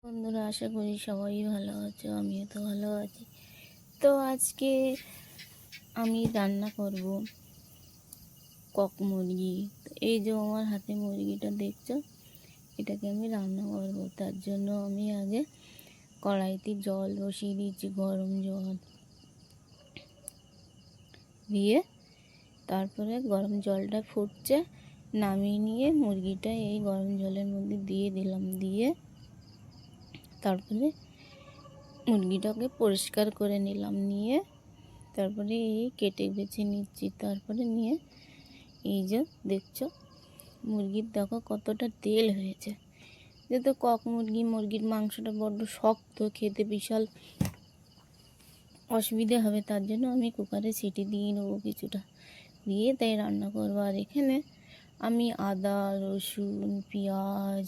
বন্ধুরা, আশা করি সবাই ভালো আছো। আমিও তো ভালো আছি। তো আজকে আমি রান্না করব কক মুরগি। তো এই যে আমার হাতে মুরগিটা দেখছো, এটাকে আমি রান্না করব। তার জন্য আমি আগে কড়াইতে জল বসিয়ে দিয়েছি, গরম জল দিয়ে তারপরে গরম জলটা ফুটছে, নামিয়ে নিয়ে মুরগিটা এই গরম জলের মধ্যে দিয়ে দিলাম। দিয়ে তারপরে মুরগিটাকে পরিষ্কার করে নিলাম, নিয়ে তারপরে এই কেটে বেছে নিচ্ছি। তারপরে নিয়ে এই যে দেখছো মুরগির দেখো কতটা তেল হয়েছে। যেহেতু কক মুরগির মাংসটা বড্ড শক্ত, খেতে বিশাল অসুবিধে হবে, তার জন্য আমি কুকারে সিটি দিয়ে নেবো কিছুটা, দিয়ে তাই রান্না করবো। আর এখানে আমি আদা, রসুন, পেঁয়াজ,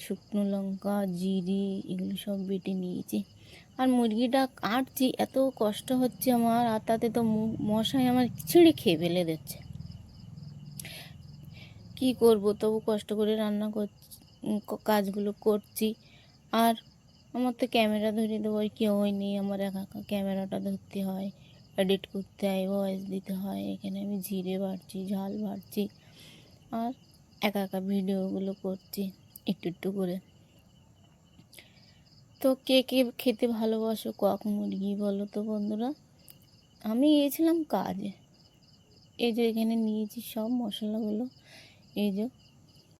শুকনো লঙ্কা, জিরে এগুলো সব বেটে নিয়েছি। আর মুরগিটা কাটছি, এত কষ্ট হচ্ছে আমার, আর তাতে তো মশাই আমার ছিঁড়ে খেয়ে ফেলে দিচ্ছে। কী করব, তবু কষ্ট করে রান্না করছি, কাজগুলো করছি। আর আমার তো ক্যামেরা ধরে দেওয়ার কেউই নেই, আমার একা একা ক্যামেরাটা ধরতে হয়, এডিট করতে হয়, ভয়েস দিতে হয়। এখানে আমি জিরে বাড়ছি, ঝাল বাড়ছি, আর একা একা ভিডিওগুলো করছি একটু একটু করে। তো কে কে খেতে ভালোবাসো কক মুরগি বলো তো বন্ধুরা। আমি গিয়েছিলাম কাজে, এই যে এখানে নিয়েছি সব মশলাগুলো, এই যে